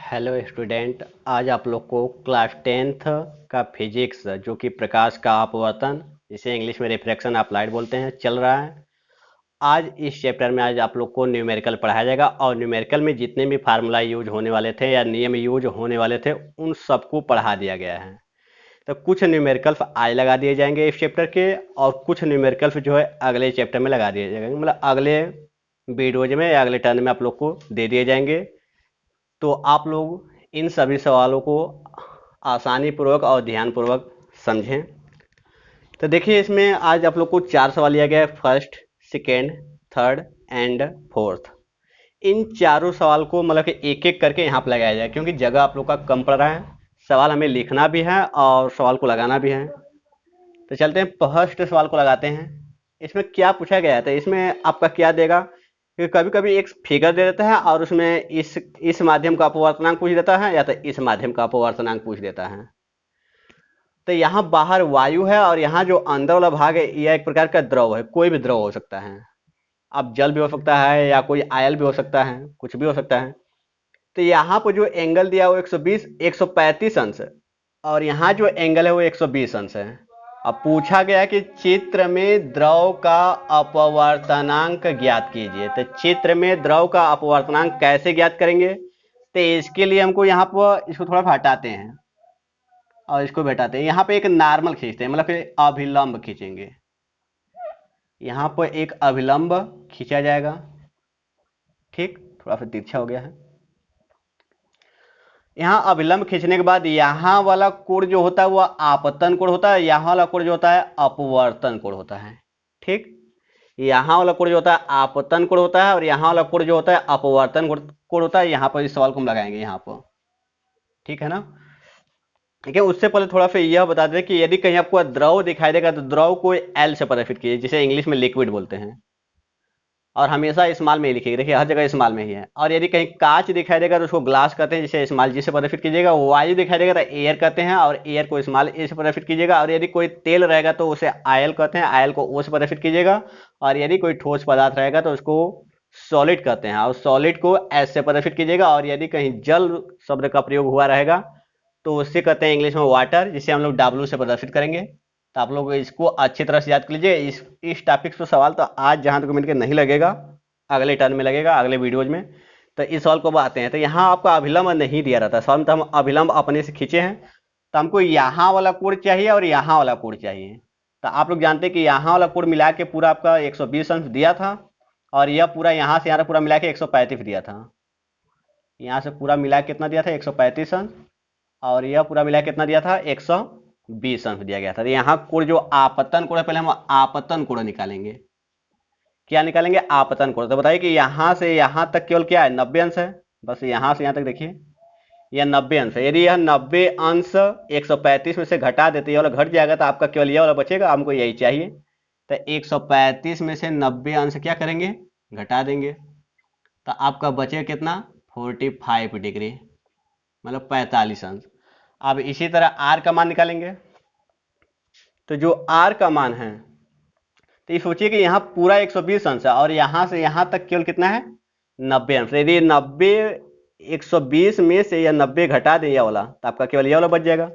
Hello student. आज आप लोग को क्लास 10th का फिजिक्स जो कि प्रकाश का अपवर्तन, जिसे इंग्लिश में रिफ्रैक्शन अप्लाइड बोलते हैं, चल रहा है। आज इस चैप्टर में आज आप लोग को न्यूमेरिकल पढ़ाया जाएगा और न्यूमेरिकल में जितने भी फार्मूला यूज होने वाले थे या नियम यूज होने वाले थे उन सबको पढ़ा दिया गया है। तो कुछ न्यूमेरिकल्स आज लगा दिए जाएंगे इस चैप्टर के और कुछ न्यूमेरिकल्स जो है अगले चैप्टर में लगा दिए जाएंगे, मतलब अगले वीडियोज में या अगले टर्न में आप लोग को दे दिए जाएंगे। तो आप लोग इन सभी सवालों को आसानी पूर्वक और ध्यान पूर्वक समझें। तो देखिए, इसमें आज आप लोग को 4 सवाल लिया गया है, first, second, third and fourth. इन चारों सवाल को मतलब कि एक एक करके यहाँ पर लगाया जाए, क्योंकि जगह आप लोग का कम पड़ रहा है, सवाल हमें लिखना भी है और सवाल को लगाना भी है। तो चलते हैं, फर्स्ट सवाल को लगाते हैं। इसमें क्या पूछा गया है, तो इसमें आपका क्या देगा कि कभी कभी एक फिगर दे देता है और उसमें इस माध्यम का अपवर्तनांक पूछ देता है या तो इस माध्यम का अपवर्तनांक पूछ देता है। तो यहाँ बाहर वायु है और यहाँ जो अंदर वाला भाग है यह एक प्रकार का द्रव है, कोई भी द्रव हो सकता है। अब जल भी हो सकता है या कोई आयल भी हो सकता है, कुछ भी हो सकता है। तो यहाँ पर जो एंगल दिया है वो 120 135 अंश है और यहाँ जो एंगल है वो 120 अंश है। अब पूछा गया कि चित्र में द्रव का अपवर्तनांक ज्ञात कीजिए। तो चित्र में द्रव का अपवर्तनांक कैसे ज्ञात करेंगे, तो इसके लिए हमको यहाँ पर इसको थोड़ा हटाते हैं और इसको बैठाते हैं। यहाँ पे एक नॉर्मल खींचते हैं, मतलब कि अभिलंब खींचेंगे। यहाँ पर एक अभिलंब खींचा जाएगा, ठीक, थोड़ा सा तिरछा हो गया है। यहाँ अभिलंब खींचने के बाद यहाँ वाला कोण जो होता है वह आपतन कोण होता है, यहाँ वाला कोण जो होता है अपवर्तन कोण होता है। ठीक, यहाँ वाला कोण जो होता है आपतन कोण होता है और यहाँ वाला कोण जो होता है अपवर्तन कोण होता है। यहाँ पर इस सवाल को हम लगाएंगे यहाँ पर, ठीक है ना। ठीक है, उससे पहले थोड़ा सा यह बता दें कि यदि कहीं आपको द्रव दिखाई देगा तो द्रव को एल से प्रदर्शित कीजिए, जिसे इंग्लिश में लिक्विड बोलते हैं, और हमेशा स्मॉल में ही लिखिएगा। देखिए हर जगह स्मॉल में ही है। और यदि कहीं कांच दिखाई देगा तो उसको ग्लास कहते हैं, जिसे स्मॉल जी से प्रदर्शित कीजिएगा। वायु दिखाई देगा तो एयर कहते हैं और एयर को स्मॉल ए से प्रदर्शित कीजिएगा। और यदि कोई तेल रहेगा तो उसे आयल कहते हैं, आयल को ओ से प्रदर्शित कीजिएगा। और यदि कोई ठोस पदार्थ रहेगा तो उसको सॉलिड कहते हैं और सॉलिड को एस से प्रदर्शित कीजिएगा। और यदि कहीं जल शब्द का प्रयोग हुआ रहेगा तो उससे कहते हैं इंग्लिश में वाटर, जिसे हम लोग डब्ल्यू से प्रदर्शित करेंगे। तो आप लोग इसको अच्छी तरह से याद कर लीजिए। इस टॉपिक से सवाल तो आज जहां तक मिलकर नहीं लगेगा, अगले टर्न में लगेगा, अगले वीडियोज में। तो इस सवाल को आते हैं। तो यहाँ आपका अभिलंब नहीं दिया रहता सवाल में, तो हम अभिलंब अपने से खींचे हैं। तो हमको यहाँ वाला कोण चाहिए और यहाँ वाला कोण चाहिए। तो आप लोग जानते हैं कि यहाँ वाला कोण मिला के पूरा आपका 120 अंश दिया था और यह पूरा यहाँ से यहाँ पूरा मिला के 135 दिया था। यहाँ से पूरा मिला के कितना दिया था, 135 अंश, और यह पूरा मिला कितना दिया था, 120 अंश दिया गया था। तो यहाँ कोण जो आपतन कोण है, पहले हम आपतन कोण निकालेंगे। क्या निकालेंगे, आपतन कोण। तो बताइए कि यहाँ से यहाँ तक केवल क्या है, 90 अंश है। बस यहाँ से यहाँ तक देखिए यह 90 अंश है। यदि यह 90 अंश 135 में से घटा देते, ये वाला घट जाएगा तो आपका केवल यह वाला बचेगा, हमको यही चाहिए। तो 135 में से 90 अंश क्या करेंगे, घटा देंगे। तो आपका बचेगा कितना, 45 डिग्री, मतलब 45 अंश। अब इसी तरह आर का मान निकालेंगे। तो जो आर का मान है, तो ये सोचिए कि यहाँ पूरा 120 अंश है और यहाँ से यहाँ तक केवल कितना है, 90 अंश। यदि 90 120 में से या 90 घटा दें यह वाला, तो आपका केवल यह वाला बच जाएगा।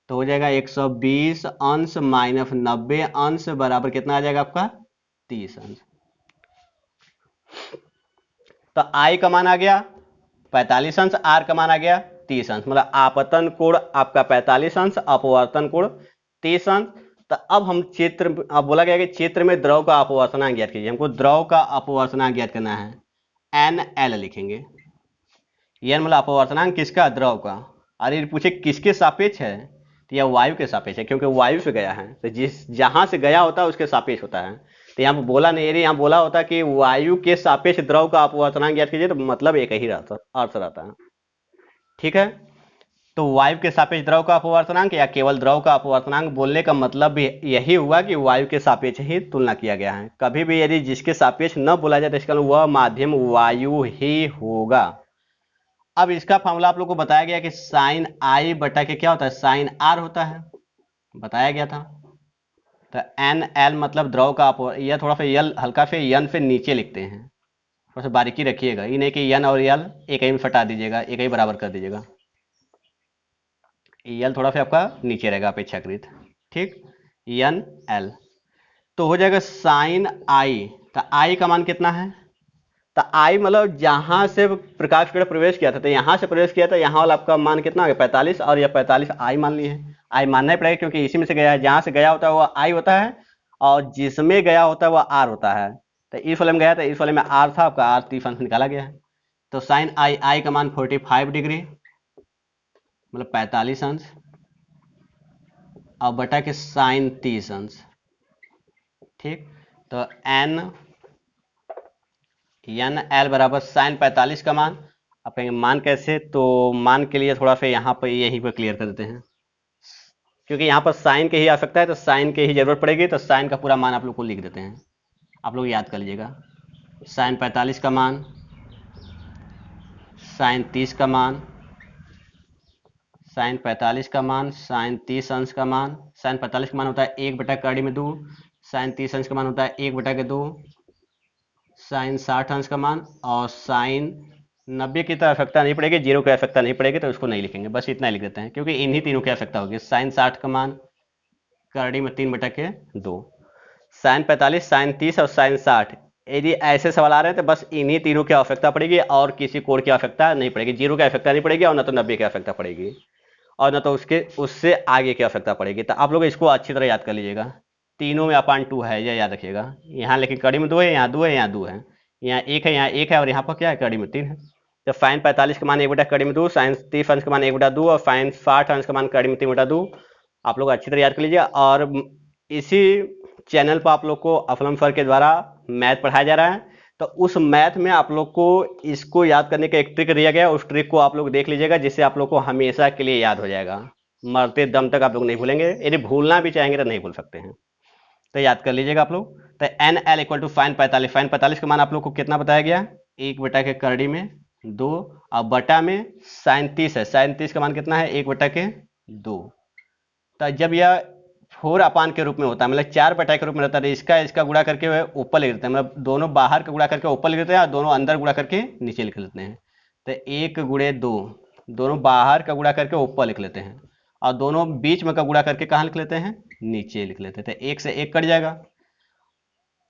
तो हो जाएगा 120 अंश माइनस 90 अंश बराबर कितना आ जाएगा आपका, 30 अंश। तो आई का मान आ गया 45 अंश, आर का मान आ गया 30 अंश, मतलब आपतन कोण आपका 45 अंश, अपवर्तन कोण 30 अंश। तो अब हम चित्र, अब बोला गया कि चित्र में द्रव का अपवर्तनांक ज्ञात कीजिए। हमको द्रव का अपवर्तनांक ज्ञात करना है, एन एल लिखेंगे। एन मतलब अपवर्तनांक किसका, द्रव का। और ये पूछे किसके सापेक्ष है, तो यह वायु के सापेक्ष है, क्योंकि वायु से गया है। तो जिस जहां से गया होता है उसके सापेक्ष होता है। तो यहाँ पर बोला नहीं, यदि यहाँ बोला होता कि वायु के सापेक्ष द्रव का अपवर्तनांक ज्ञात कीजिए तो मतलब एक ही अर्थ रहता है, ठीक है। तो वायु के सापेक्ष द्रव का अपवर्तनांक या केवल द्रव का अपवर्तनांक बोलने का मतलब भी यही हुआ कि वायु के सापेक्ष ही तुलना किया गया है। कभी भी यदि जिसके सापेक्ष न बोला जाए तो इसका वह माध्यम वायु ही होगा। अब इसका फॉर्मूला आप लोग को बताया गया कि साइन आई बटा के क्या होता है, साइन आर होता है, बताया गया था। तो एन एल मतलब द्रव का यह थोड़ा सा यल हल्का से यन से नीचे लिखते हैं, थोड़ा सा बारीकी रखिएगा, ये नहीं कि यन और यल एक ही में फटा दीजिएगा, एक ही बराबर कर दीजिएगा। यल थोड़ा सा आपका नीचे रहेगा अपेक्षाकृत, ठीक। यन एल तो हो जाएगा साइन आई। तो आई का मान कितना है? तो आई मतलब जहां से प्रकाश किरण प्रवेश किया था, तो यहाँ से प्रवेश किया था, यहाँ वाला आपका मान कितना हो गया 45, और यह 45 आई मान ली है। आई मानना ही पड़ेगा क्योंकि इसी में से गया है, जहां से गया होता है वह आई होता है, और जिसमें गया होता है वह आर होता है। तो इस वाले में गया था, इस वाले में आर था, आपका आर 30 अंश निकाला गया है। तो साइन आई, आई का मान 45 डिग्री मतलब 45 अंश, और बटा के साइन 30 अंश, ठीक। तो एन एल बराबर साइन 45 का मान। आप कहेंगे मान कैसे, तो मान के लिए थोड़ा सा यहाँ पर यहीं पर क्लियर कर देते हैं, क्योंकि यहाँ पर साइन की ही आवश्यकता है, तो साइन की ही जरूरत पड़ेगी, तो साइन का पूरा मान आप लोग को लिख देते हैं। आप लोग याद कर लीजिएगा, साइन 45 का मान, साइन 30 का मान, साइन 45 का मान, साइन 30 अंश का मान। साइन 45 का मान होता है 1/2 में 2, साइन 30 अंश का मान होता है 1/2, साइन 60 अंश का मान, और साइन 90 की तो आवश्यकता नहीं पड़ेगी, 0 की आवश्यकता नहीं पड़ेगी, तो उसको नहीं लिखेंगे, बस इतना ही लिख देते हैं, क्योंकि इन्हीं तीनों की आवश्यकता होगी। साइन 60 का मान करड़ी में 3/2, साइन 45, साइन 30 और साइन 60। यदि ऐसे सवाल आ रहे हैं तो बस इन्हीं तीनों की आवश्यकता पड़ेगी, और किसी कोड की आवश्यकता नहीं पड़ेगी, 0 की आवश्यकता नहीं पड़ेगी, और न तो 90 की आवश्यकता पड़ेगी, और न तो उससे आगे की आवश्यकता पड़ेगी। तो आप लोग इसको अच्छी तरह याद कर लीजिएगा, तीनों में अपान 2 है, यह याद रखिएगा। यहाँ लेकिन कड़ी में 2 है, यहाँ 2 है, यहाँ 2 है, यहाँ 1 है, यहाँ 1 है, और यहाँ पर क्या है, कड़ी में 3 है। तो साइन 45 का मान 1/2, साइन 30 अंश का मान 1/2, और साइन 60 अंश का मान कड़ी में 3/2। आप लोग अच्छी तरह याद कर लीजिए। और इसी चैनल पर आप लोग को अफलम सर के द्वारा मैथ पढ़ाया जा रहा है, तो उस मैथ में आप लोग को इसको याद करने का एक ट्रिक दिया गया है, उस ट्रिक को आप लोग देख लीजिएगा, जिससे आप लोग को हमेशा के लिए याद हो जाएगा, मरते दम तक आप लोग नहीं भूलेंगे, यदि भूलना भी चाहेंगे तो नहीं भूल सकते हैं। तो याद कर लीजिएगा आप लोग। तो N L equal to sine 45, sine 45 का मान आप लोग को कितना बताया गया, 1/2 में 2, और बटा में साइन 30 है, साइन 30 का मान कितना है 1/2। तो जब यह 4 के रूप में होता है, मतलब 4 के रूप में रहता है, इसका गुणा करके ऊपर लिख देते हैं, मतलब दोनों बाहर का गुणा करके ऊपर लिख देते हैं, और दोनों अंदर गुणा करके नीचे लिख लेते हैं। तो 1 × 2, दोनों बाहर का गुणा करके ऊपर लिख लेते हैं, और दोनों बीच में का गुणा करके कहाँ लिख लेते हैं, नीचे लिख लेते हैं। तो 1 से 1 कट जाएगा।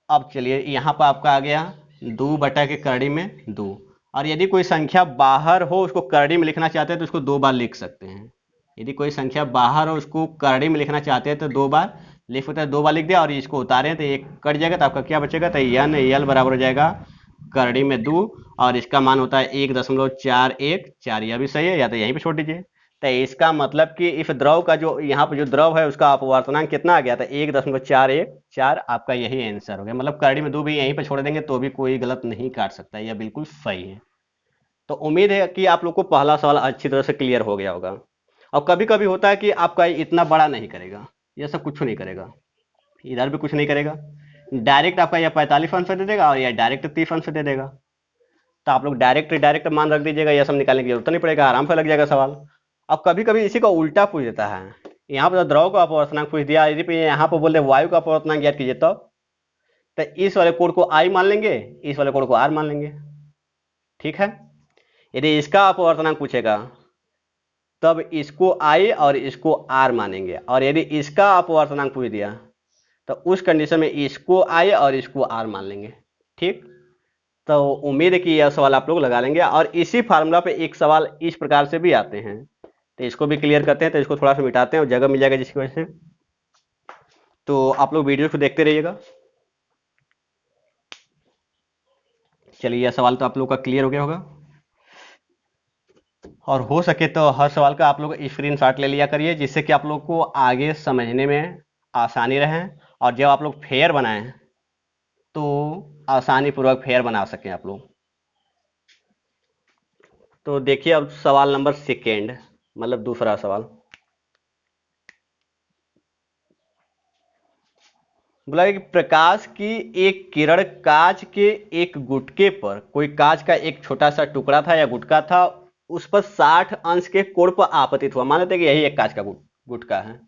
अब चलिए यहाँ पर आपका आ गया 2/2 में 2, और यदि कोई संख्या बाहर हो उसको करड़ी में लिखना चाहते हैं तो उसको 2 बार लिख सकते हैं। यदि कोई संख्या बाहर हो उसको करड़ी में लिखना चाहते हैं तो 2 बार लिख सकते हैं, 2 बार लिख दिया और इसको उतारें तो 1 कट जाएगा, तो आपका क्या बचेगा, तो यन यल बराबर हो जाएगा करड़ी में 2, और इसका मान होता है 1.414, यह भी सही है, या तो यहीं पे छोड़ दीजिए। तो इसका मतलब कि इस द्रव का जो यहाँ पर जो द्रव है उसका अपवर्तनांक कितना आ गया था, 1.414, आपका यही आंसर हो गया। मतलब करड़ी में 2 भी यहीं पर छोड़ देंगे तो भी कोई गलत नहीं काट सकता, यह बिल्कुल सही है। तो उम्मीद है कि आप लोग को पहला सवाल अच्छी तरह से क्लियर हो गया होगा। और कभी कभी होता है कि आपका इतना बड़ा नहीं करेगा, यह सब कुछ नहीं करेगा, इधर भी कुछ नहीं करेगा, डायरेक्ट आपका यह 45 आंसर दे देगा और यह डायरेक्ट 30 आंसर दे देगा। तो आप लोग डायरेक्ट मान रख दीजिएगा, यह सब निकालने की जरूरत नहीं पड़ेगा, आराम से लग जाएगा सवाल। अब कभी कभी इसी का उल्टा पूछ देता है, यहाँ पर द्रव का अपवर्तनांक पूछ दिया, यदि यहाँ पर बोल दे वायु का अपवर्तनांक ज्ञात कीजिए, तो इस वाले कोड को आई मान लेंगे, इस वाले कोड को आर मान लेंगे, ठीक है। यदि इसका अपवर्तनांक पूछेगा तब इसको आई और इसको आर मानेंगे, और यदि इसका अपवर्तनांक पूछ दिया तो उस कंडीशन में इसको आई और इसको आर मान लेंगे, ठीक। तो उम्मीद है कि यह सवाल आप लोग लगा लेंगे, और इसी फार्मूला पे एक सवाल इस प्रकार से भी आते हैं, तो इसको भी क्लियर करते हैं। तो इसको थोड़ा सा मिटाते हैं और जगह मिल जाएगा जिसकी वजह से, तो आप लोग वीडियो को देखते रहिएगा। चलिए, यह सवाल तो आप लोग का क्लियर हो गया होगा, और हो सके तो हर सवाल का आप लोग स्क्रीनशॉट ले लिया करिए, जिससे कि आप लोग को आगे समझने में आसानी रहे, और जब आप लोग फेयर बनाएं तो आसानी पूर्वक फेयर बना सकें आप लोग। तो देखिए अब सवाल नंबर सेकेंड, मतलब दूसरा सवाल बोला कि प्रकाश की एक किरण कांच के एक गुटके पर, कोई कांच का एक छोटा सा टुकड़ा था या गुटका था, उस पर 60 अंश के कोण पर आपतित हुआ। मान लेते हैं कि यही एक कांच का गुटका है,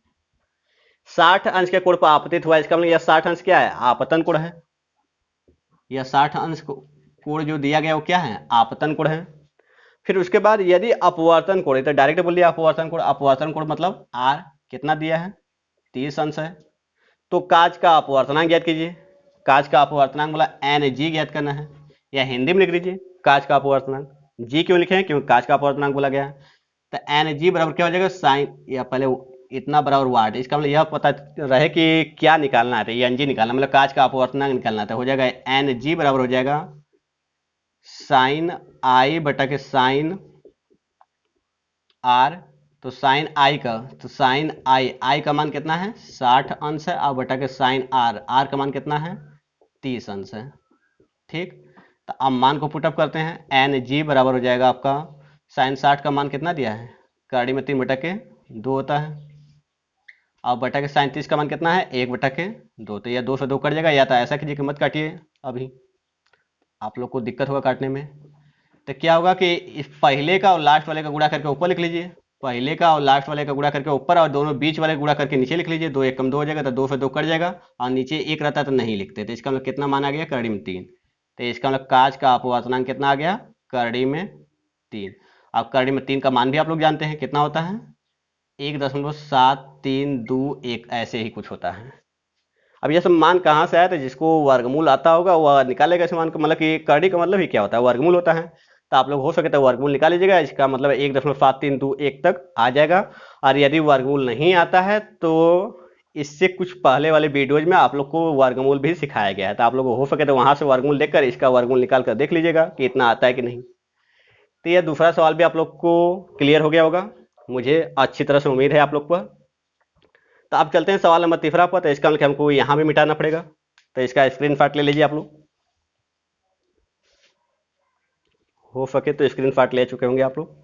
60 अंश के कोण पर आपतित हुआ, इसका मतलब यह 60 अंश क्या है, आपतन कोण है। यह 60 अंश कोण जो दिया गया वो क्या है, आपतन कोण है। फिर उसके बाद यदि अपवर्तन कोण, तो डायरेक्ट बोल दिया अपवर्तन कोण, अपवर्तन कोण मतलब आर कितना दिया है, 30 अंश है। तो काज का अपवर्तनांक ज्ञात कीजिए, काज का अपवर्तनांक मतलब एन जी ज्ञात करना है, या हिंदी में लिख लीजिए काज का अपवर्तनांक। जी क्यों लिखे हैं, क्योंकि काज का अपवर्तनांक बोला गया है। तो एन जी बराबर क्या हो जाएगा, साइन, या पहले इतना बराबर वाट, इसका मतलब यह पता रहे कि क्या निकालना है, तो एन जी निकालना मतलब काज का अपवर्तनांक निकालना, तो हो जाएगा एन जी बराबर हो जाएगा साइन आई बटा के साइन आर। तो साइन आई का, तो साइन आई का मान कितना है, 60 अंश है, और बटा के साइन आर का मान कितना है, 30 अंश है। ठीक, तो अब मान को पुटअप करते हैं, एन जी बराबर हो जाएगा आपका साइन 60 का मान कितना दिया है, कड़ी में 3 बटा के 2 होता है, और बटा के साइन 30 का मान कितना है, 1 बटा के 2। तो यह 2 से 2 कट जाएगा, या तो ऐसा कीजिए कि मत काटिए, अभी आप लोग को दिक्कत होगा काटने में। तो क्या होगा कि इस पहले का और लास्ट वाले का गुणा करके ऊपर लिख लीजिए, पहले का और लास्ट वाले का गुणा करके ऊपर, और दोनों बीच वाले गुणा करके नीचे लिख लीजिए। 2 1 कम 2 हो जाएगा, तो 2 से 2 कट जाएगा, और नीचे 1 रहता तो नहीं लिखते। तो इसका मतलब कितना मान आ गया, कड़ी में 3। तो इसका मतलब काज का अपवर्तनांक कितना आ गया, कड़ी में 3। अब कड़ी में 3 का मान भी आप लोग जानते हैं कितना होता है, 1.732 ऐसे ही कुछ होता है। अब ये सब मान कहाँ से आया, तो जिसको वर्गमूल आता होगा वह निकालेगा इस मान का, मतलब कि कड़ी का मतलब ही क्या होता है, वर्गमूल होता है। तो आप लोग हो सके तो वर्गमूल निकाल लीजिएगा, इसका मतलब 1.732 तक आ जाएगा। और यदि वर्गमूल नहीं आता है तो इससे कुछ पहले वाले वीडियोज में आप लोग को वर्गमूल भी सिखाया गया है, तो आप लोग हो सके तो वहां से वर्गमूल देखकर इसका वर्गमूल निकाल कर देख लीजिएगा कि इतना आता है कि नहीं। तो यह दूसरा सवाल भी आप लोग को क्लियर हो गया होगा, मुझे अच्छी तरह से उम्मीद है आप लोग पर। तो अब चलते हैं सवाल नंबर तीसरा पर। तो इसका मतलब हमको यहाँ भी मिटाना पड़ेगा, तो इसका स्क्रीनशॉट ले लीजिए आप लोग, हो सके तो स्क्रीनशॉट ले चुके होंगे आप लोग।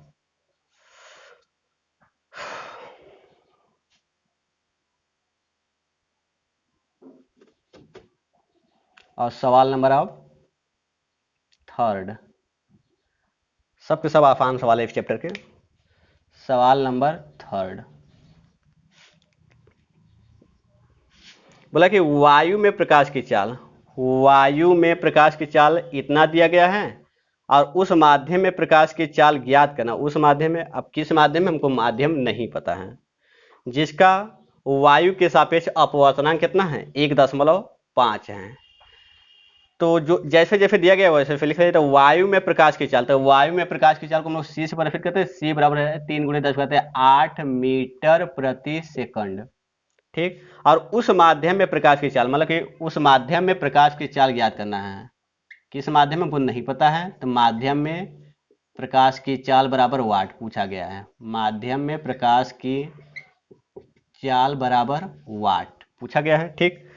और सवाल नंबर अब थर्ड, सबके सब आसान सवाल है इस चैप्टर के। सवाल नंबर थर्ड बोला कि वायु में प्रकाश की चाल, वायु में प्रकाश की चाल इतना दिया गया है, और उस माध्यम में प्रकाश की चाल ज्ञात करना। उस माध्यम में, अब किस माध्यम में हमको माध्यम नहीं पता है, जिसका वायु के सापेक्ष अपवर्तनांक कितना है, 1.5 है। तो जो जैसे जैसे दिया गया वैसे वैसे लिख रहे, तो वायु में प्रकाश की चाल, तो वायु में प्रकाश की चाल को हम लोग सी से परिभाषित करते हैं। सी बराबर है 3 × 10 करते हैं 8 मीटर प्रति सेकंड। ठीक, और उस माध्यम में प्रकाश की चाल मतलब कि उस माध्यम में प्रकाश की चाल ज्ञात करना है। किस माध्यम में हमको नहीं पता है, तो माध्यम में प्रकाश की चाल बराबर वाट पूछा गया है। माध्यम में प्रकाश की चाल बराबर वाट पूछा गया है। ठीक,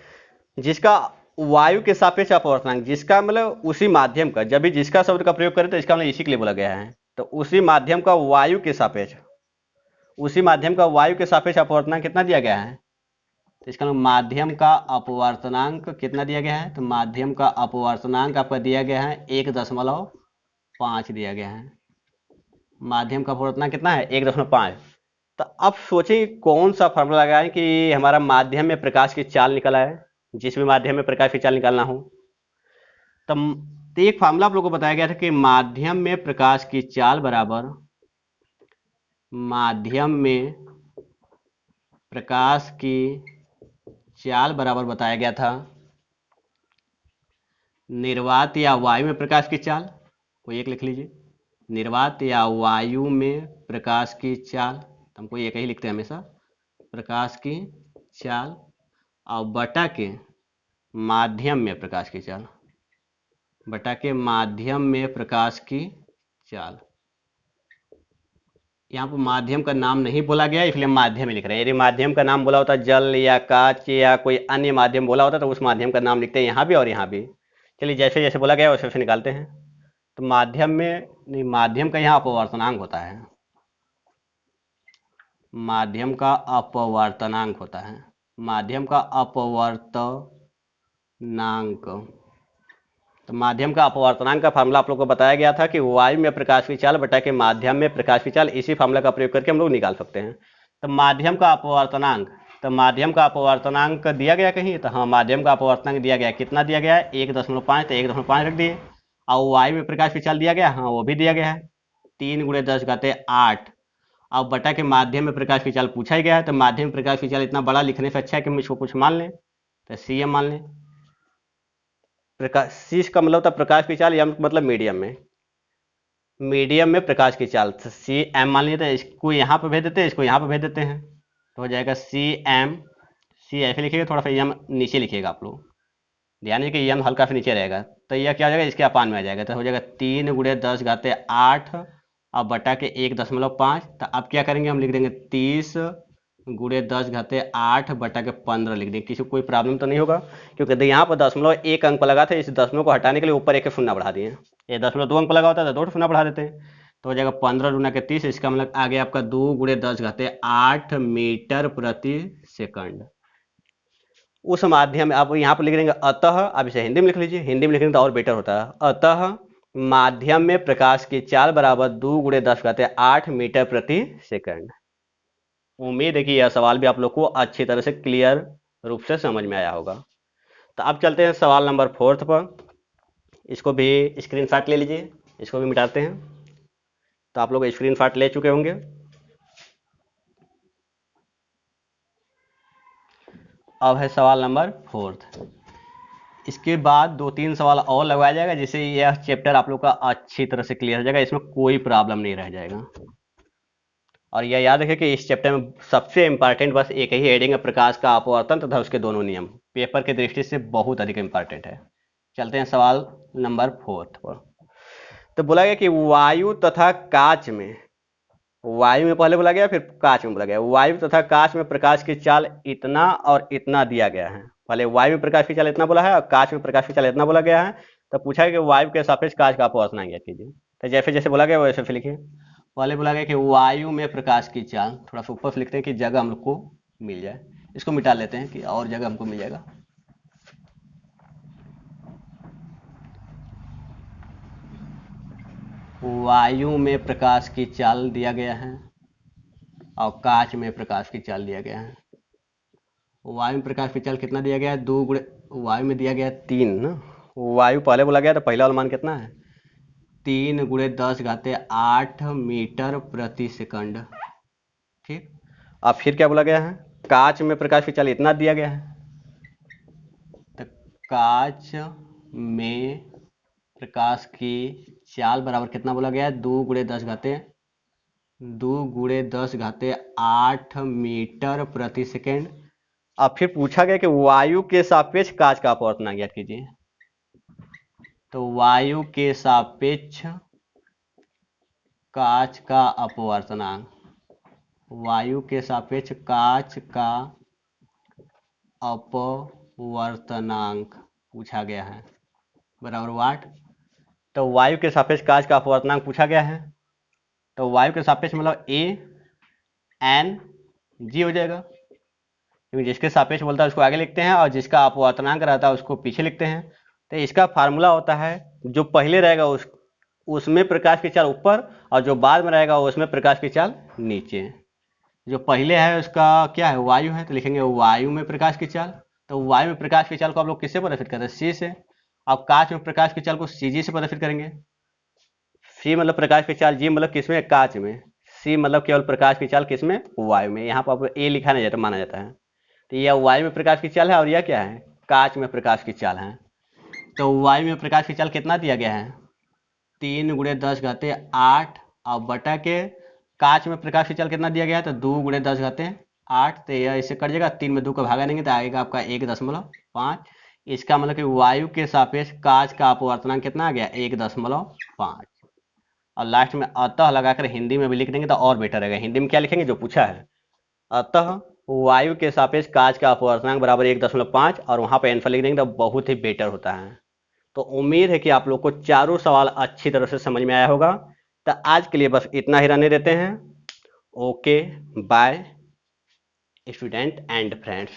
जिसका वायु के सापेक्ष अपवर्तनांक, जिसका मतलब उसी माध्यम का, जब भी जिसका शब्द का प्रयोग करें तो इसका मतलब इसी के लिए बोला गया है। तो उसी माध्यम का वायु के सापेक्ष, उसी माध्यम का वायु के सापेक्ष अपवर्तनांक कितना दिया गया है, तो इसका मतलब माध्यम का अपवर्तनांक कितना दिया गया है, तो माध्यम का अपवर्तनांक आपका दिया गया है 1.5 दिया गया है। माध्यम का अपवर्तनांक कितना है, 1.5। तो अब सोचें कौन सा फार्मूला लगाएं कि हमारा माध्यम में प्रकाश की चाल निकल आए, जिस भी माध्यम में प्रकाश की चाल निकालना हो। तो एक फार्मूला आप लोगों को बताया गया था कि माध्यम में प्रकाश की चाल बराबर, माध्यम में प्रकाश की चाल बराबर बताया गया था निर्वात या वायु में प्रकाश की चाल, कोई एक लिख लीजिए, निर्वात या वायु में प्रकाश की चाल, तो हमको एक ही लिखते हैं हमेशा, प्रकाश की चाल, और बटा के माध्यम में प्रकाश की चाल, बटा के माध्यम में प्रकाश की चाल। यहाँ पर माध्यम का नाम नहीं बोला गया इसलिए माध्यम ही लिख रहे हैं। यदि माध्यम का नाम बोला होता, जल या कांच या कोई अन्य माध्यम बोला होता, तो उस माध्यम का नाम लिखते हैं यहाँ भी और यहाँ भी। चलिए जैसे जैसे बोला गया वैसे वैसे निकालते हैं। तो माध्यम में नहीं, माध्यम का यहाँ अपवर्तनांक होता है, माध्यम का अपवर्तनांक होता है, माध्यम का अपवर्तनांक। तो माध्यम का अपवर्तनांक का फार्मूला आप लोग को बताया गया था कि वायु में प्रकाश की चाल बटा के माध्यम में प्रकाश की चाल, इसी फार्मूला का प्रयोग करके हम लोग निकाल सकते हैं। तो माध्यम का अपवर्तनांक, तो माध्यम का अपवर्तनांक दिया गया कहीं, तो हाँ माध्यम का अपवर्तनांक दिया गया, कितना दिया गया है 1.5, तो 1.5 रख दिए, और वायु में प्रकाश विचाल दिया गया, हाँ वो भी दिया गया है 3 × 10⁸। अब बटा के माध्यम में प्रकाश विचाल पूछा ही गया है, तो माध्यम में प्रकाश विचाल इतना बड़ा लिखने से अच्छा है कि हम इसको कुछ मान लें, तो Cm मान लें। प्रकाश सी का मतलब होता है प्रकाश की चाल, एम मतलब मीडियम में प्रकाश की चाल, तो सी एम मान लीजिए। तो इसको यहाँ पर भेज देते हैं, इसको यहाँ पर भेज देते हैं, तो हो जाएगा सी एम। सी ऐसे लिखिएगा, थोड़ा सा एम नीचे लिखिएगा आप लोग, ध्यान है कि एम हल्का सा नीचे रहेगा, तो यह क्या हो जाएगा, इसके अपान में आ जाएगा, तो हो जाएगा 3 × 10⁸ अब बटा के 1.5। तो अब क्या करेंगे, हम लिख देंगे 30 × 10⁸ बटा के 15 लिख देंगे। किसी को कोई प्रॉब्लम तो नहीं होगा, क्योंकि यहाँ पर 0.1 अंक लगा था, इस दशमलव को हटाने के लिए ऊपर एक शून्य बढ़ा दिए। ये 0.2 अंक लगा होता है तो 2 शून्य बढ़ा देते हैं, तो हो जाएगा 15 × 30। इसका मतलब आ गया आपका 2 × 10⁸ मीटर प्रति सेकंड। उस माध्यम में आप यहाँ पर लिख देंगे अतः, आप इसे हिंदी में लिख लीजिए, हिंदी में लिखेंगे तो और बेटर होता है। अतः माध्यम में प्रकाश की चाल बराबर 2 × 10⁸ मीटर प्रति सेकंड। उम्मीद है कि यह सवाल भी आप लोग को अच्छी तरह से क्लियर रूप से समझ में आया होगा। तो अब चलते हैं सवाल नंबर 4 पर। इसको भी स्क्रीनशॉट ले लीजिए, इसको भी मिटाते हैं। तो आप लोग स्क्रीनशॉट ले चुके होंगे। अब है सवाल नंबर 4। इसके बाद 2-3 सवाल और लगवाया जाएगा, जिससे यह चैप्टर आप लोग का अच्छी तरह से क्लियर हो जाएगा, इसमें कोई प्रॉब्लम नहीं रह जाएगा। और यह याद रखें कि इस चैप्टर में सबसे इंपॉर्टेंट बस एक ही हेडिंग है, प्रकाश का अपवर्तन तथा उसके दोनों नियम। पेपर के दृष्टि से बहुत अधिक इंपॉर्टेंट है। चलते हैं सवाल नंबर 4 पर। तो बोला गया कि वायु तथा कांच में, वायु में पहले बोला गया फिर कांच में बोला गया, वायु तथा कांच में प्रकाश की चाल इतना और इतना दिया गया है। पहले वायु में प्रकाश की चाल इतना बोला है और कांच में प्रकाश की चाल इतना बोला गया है। तो पूछा है कि वायु के सापेक्ष कांच का अपवर्तन ज्ञात कीजिए। तो जैसे जैसे बोला गया वैसे फिर लिखिए। पहले बोला गया कि वायु में प्रकाश की चाल, थोड़ा सा ऊपर से लिखते हैं कि जगह हम लोग को मिल जाए, इसको मिटा लेते हैं कि और जगह हमको मिल जाएगा। वायु में प्रकाश की चाल दिया गया है और कांच में प्रकाश की चाल दिया गया है। वायु में प्रकाश की चाल कितना दिया गया है, 2 वायु में दिया गया है 3 ना। वायु पहले बोला गया तो पहला वाला मान कितना है, 3 × 10⁸ मीटर प्रति सेकंड। ठीक, अब फिर क्या बोला गया है, कांच में प्रकाश की चाल इतना दिया गया है। तो कांच में प्रकाश की चाल बराबर कितना बोला गया है, 2 × 10⁸ मीटर प्रति सेकंड। अब फिर पूछा गया कि वायु के सापेक्ष कांच का अपवर्तन ज्ञात कीजिए। तो वायु के सापेक्ष कांच का अपवर्तनांक, वायु के सापेक्ष कांच का अपवर्तनांक पूछा गया है, बराबर वाट। तो वायु के सापेक्ष कांच का अपवर्तनांक पूछा गया है, तो वायु के सापेक्ष मतलब A/N/G हो जाएगा, क्योंकि जिसके सापेक्ष बोलता है उसको आगे लिखते हैं और जिसका अपवर्तनांक रहता है उसको पीछे लिखते हैं। तो इसका फार्मूला होता है, जो पहले रहेगा उसमें प्रकाश की चाल ऊपर और जो बाद में रहेगा उसमें प्रकाश की चाल नीचे। जो पहले है उसका क्या है, वायु है, तो लिखेंगे वायु में प्रकाश की चाल। तो वायु में प्रकाश की चाल को आप लोग किससे प्रदर्शित करते हैं, सी से। अब कांच में प्रकाश की चाल को CG से प्रदर्शित करेंगे। सी मतलब प्रकाश की चाल, जी मतलब किसमें, कांच में, सी मतलब केवल प्रकाश की चाल किसमें, वायु में। यहाँ पर A लिखा नहीं जाता, माना जाता है। तो यह वायु में प्रकाश की चाल है और यह क्या है, कांच में प्रकाश की चाल है। तो वायु में प्रकाश की चाल कितना दिया गया है, 3 × 10⁸ और बटा के कांच में प्रकाश की चाल कितना दिया गया है, तो 2 × 10⁸। तो यह इससे कट जाएगा, 3 में 2 का भागा देंगे तो आएगा आपका 1.5। इसका मतलब कि वायु के सापेक्ष कांच का अपवर्तनांक कितना आ गया, 1.5। और लास्ट में अतः लगाकर हिंदी में भी लिख देंगे तो और बेटर रहेगा। हिंदी में क्या लिखेंगे, जो पूछा है, अतः वायु के सापेक्ष कांच का अपवर्तनांक बराबर 1.5 और वहां पर आंसर लिख देंगे तो बहुत ही बेटर होता है। तो उम्मीद है कि आप लोग को चारों सवाल अच्छी तरह से समझ में आया होगा। तो आज के लिए बस इतना ही रहने देते हैं। Okay bye student and friends.